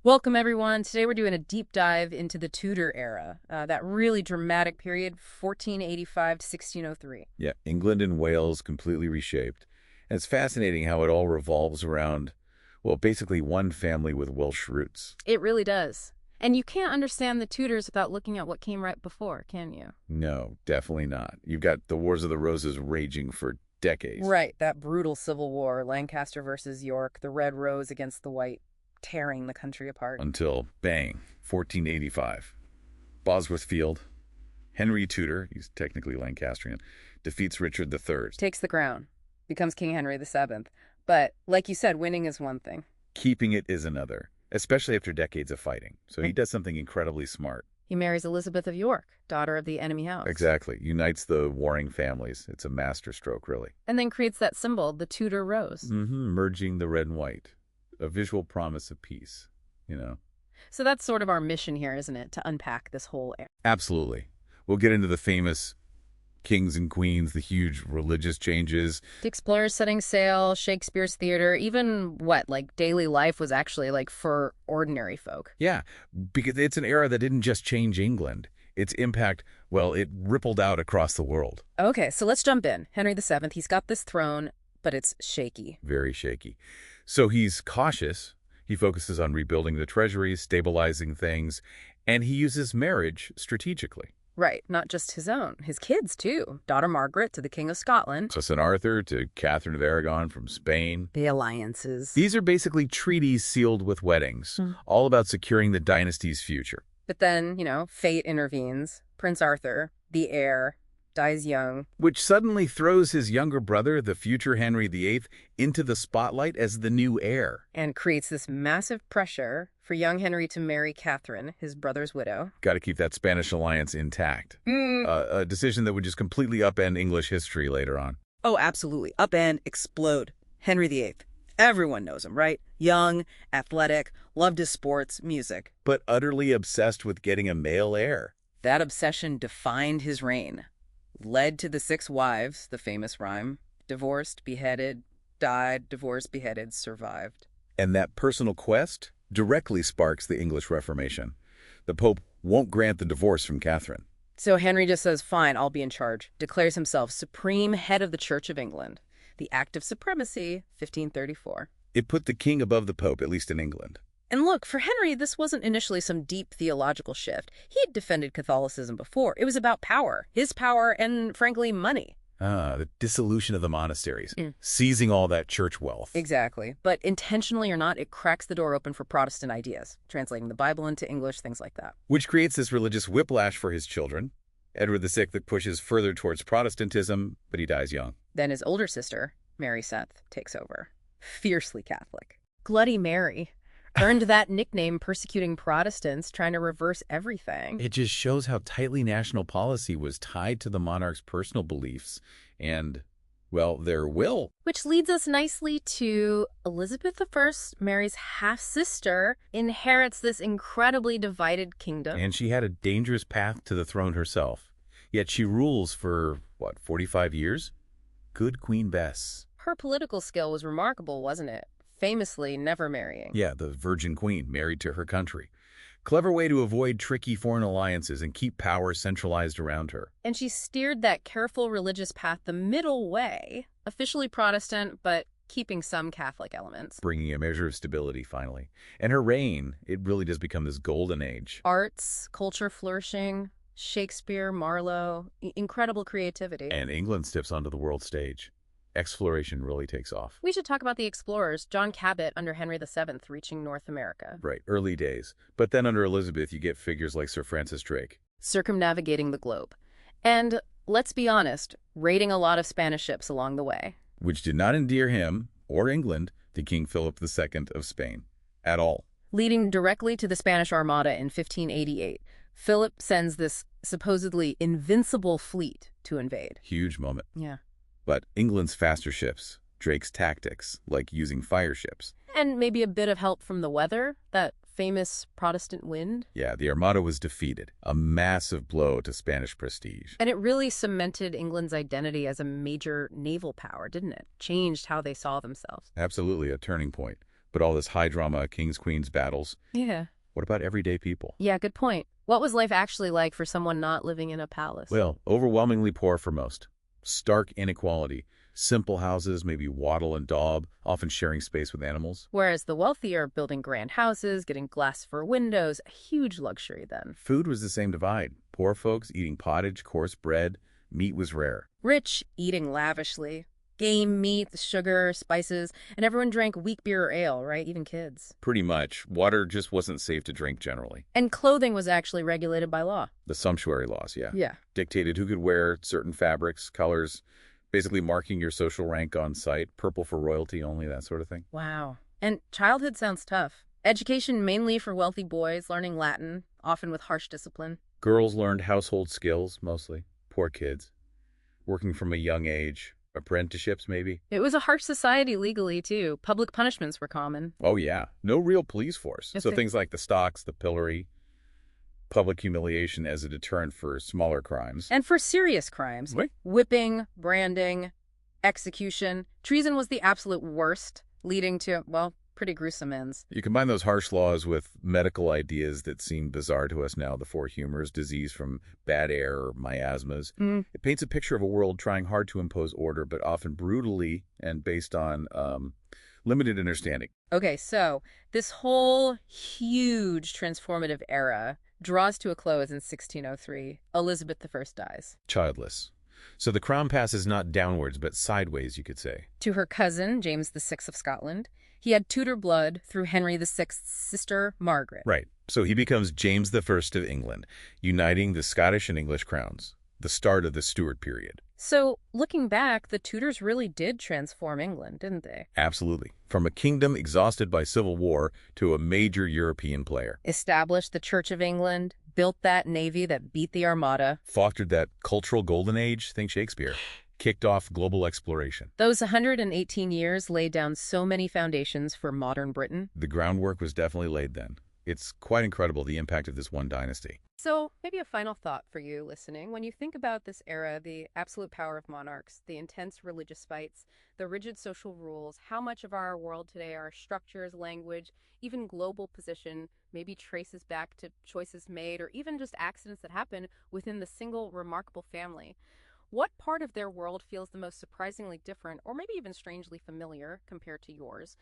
Welcome, everyone. Today we're doing a deep dive into the Tudor era, that really dramatic period, 1485 to 1603. Yeah, England and Wales completely reshaped. And it's fascinating how it all revolves around, well, basically one family with Welsh roots. It really does. And you can't understand the Tudors without looking at what came right before, can you? No, definitely not. You've got the Wars of the Roses raging for decades. Right, that brutal civil war, Lancaster versus York, the Red Rose against the White, tearing the country apart. Until, bang, 1485. Bosworth Field. Henry Tudor, he's technically Lancastrian, defeats Richard III. Takes the crown, becomes King Henry VII. But, like you said, winning is one thing. Keeping it is another, especially after decades of fighting. So he does something incredibly smart. He marries Elizabeth of York, daughter of the enemy house. Exactly. Unites the warring families. It's a masterstroke, really. And then creates that symbol, the Tudor Rose. Merging the red and white. A visual promise of peace, So that's sort of our mission here, isn't it? To unpack this whole era. Absolutely. We'll get into the famous kings and queens, the huge religious changes. The explorers setting sail, Shakespeare's theater, even like daily life was actually like for ordinary folk. Yeah, because it's an era that didn't just change England. Its impact, well, it rippled out across the world. Okay, so let's jump in. Henry VII, he's got this throne, but it's shaky. Very shaky. So he's cautious. He focuses on rebuilding the treasury, stabilizing things, and he uses marriage strategically. Right, not just his own, his kids too. Daughter Margaret to the King of Scotland. So St. Arthur to Catherine of Aragon from Spain. The alliances. These are basically treaties sealed with weddings, all about securing the dynasty's future. But then, fate intervenes. Prince Arthur, the heir, dies young. Which suddenly throws his younger brother, the future Henry VIII, into the spotlight as the new heir. And creates this massive pressure for young Henry to marry Catherine, his brother's widow. Got to keep that Spanish alliance intact. A decision that would just completely upend English history later on. Oh, absolutely. Upend, explode. Henry VIII. Everyone knows him, right? Young, athletic, loved his sports, music. But utterly obsessed with getting a male heir. That obsession defined his reign. Led to the 6 wives, the famous rhyme. Divorced, beheaded, died, divorced, beheaded, survived. And that personal quest directly sparks the English Reformation. The Pope won't grant the divorce from Catherine. So Henry just says, fine, I'll be in charge. Declares himself supreme head of the Church of England. The Act of Supremacy, 1534. It put the king above the Pope, at least in England. And look, for Henry, this wasn't initially some deep theological shift. He had defended Catholicism before. It was about power, his power, and frankly, money. The dissolution of the monasteries, seizing all that church wealth. Exactly. But intentionally or not, it cracks the door open for Protestant ideas, translating the Bible into English, things like that. Which creates this religious whiplash for his children. Edward VI that pushes further towards Protestantism, but he dies young. Then his older sister, Mary Seth, takes over. Fiercely Catholic. Bloody Mary. Earned that nickname persecuting Protestants, trying to reverse everything. It just shows how tightly national policy was tied to the monarch's personal beliefs and, well, their will. Which leads us nicely to Elizabeth I, Mary's half-sister, inherits this incredibly divided kingdom. And she had a dangerous path to the throne herself. Yet she rules for, 45 years? Good Queen Bess. Her political skill was remarkable, wasn't it? Famously never marrying. Yeah, the Virgin Queen, married to her country. Clever way to avoid tricky foreign alliances and keep power centralized around her. And she steered that careful religious path the middle way, officially Protestant, but keeping some Catholic elements. Bringing a measure of stability, finally. And her reign, it really does become this golden age. Arts, culture flourishing, Shakespeare, Marlowe, incredible creativity. And England steps onto the world stage. Exploration really takes off. We should talk about the explorers, John Cabot under Henry VII reaching North America. Right, early days. But then under Elizabeth, you get figures like Sir Francis Drake. Circumnavigating the globe. And, let's be honest, raiding a lot of Spanish ships along the way. Which did not endear him, or England, to King Philip II of Spain. At all. Leading directly to the Spanish Armada in 1588. Philip sends this supposedly invincible fleet to invade. Huge moment. Yeah. But England's faster ships, Drake's tactics, like using fire ships. And maybe a bit of help from the weather, that famous Protestant wind. Yeah, the Armada was defeated, a massive blow to Spanish prestige. And it really cemented England's identity as a major naval power, didn't it? Changed how they saw themselves. Absolutely a turning point. But all this high drama, kings, queens battles. Yeah. What about everyday people? Yeah, good point. What was life actually like for someone not living in a palace? Well, overwhelmingly poor for most. Stark inequality. Simple houses, maybe wattle and daub, often sharing space with animals. Whereas the wealthy are building grand houses, getting glass for windows, a huge luxury then. Food was the same divide. Poor folks eating pottage, coarse bread. Meat was rare. Rich, eating lavishly. Game meat, the sugar, spices, and everyone drank weak beer or ale, right? Even kids. Pretty much. Water just wasn't safe to drink generally. And clothing was actually regulated by law. The sumptuary laws, yeah. Yeah. Dictated who could wear certain fabrics, colors, basically marking your social rank on site. Purple for royalty only, that sort of thing. Wow. And childhood sounds tough. Education mainly for wealthy boys, learning Latin, often with harsh discipline. Girls learned household skills, mostly. Poor kids. Working from a young age. Apprenticeships, maybe? It was a harsh society legally, too. Public punishments were common. Oh, yeah. No real police force. Yes, So things like the stocks, the pillory, public humiliation as a deterrent for smaller crimes. And for serious crimes, Oui. whipping, branding, execution. Treason was the absolute worst, leading to, well, pretty gruesome ends. You combine those harsh laws with medical ideas that seem bizarre to us now, the four humors, disease from bad air or miasmas. It paints a picture of a world trying hard to impose order, but often brutally and based on limited understanding. Okay, so this whole huge transformative era draws to a close in 1603. Elizabeth I dies. Childless. So the crown passes not downwards, but sideways, you could say. To her cousin, James VI of Scotland. He had Tudor blood through Henry VI's sister, Margaret. Right. So he becomes James I of England, uniting the Scottish and English crowns, the start of the Stuart period. So, looking back, the Tudors really did transform England, didn't they? Absolutely. From a kingdom exhausted by civil war to a major European player. Established the Church of England, built that navy that beat the Armada. Fostered that cultural golden age, think Shakespeare. Kicked off global exploration. Those 118 years laid down so many foundations for modern Britain. The groundwork was definitely laid then. It's quite incredible, the impact of this one dynasty. So, maybe a final thought for you listening. When you think about this era, the absolute power of monarchs, the intense religious fights, the rigid social rules, how much of our world today, our structures, language, even global position, maybe traces back to choices made or even just accidents that happen within the single remarkable family. What part of their world feels the most surprisingly different or maybe even strangely familiar compared to yours?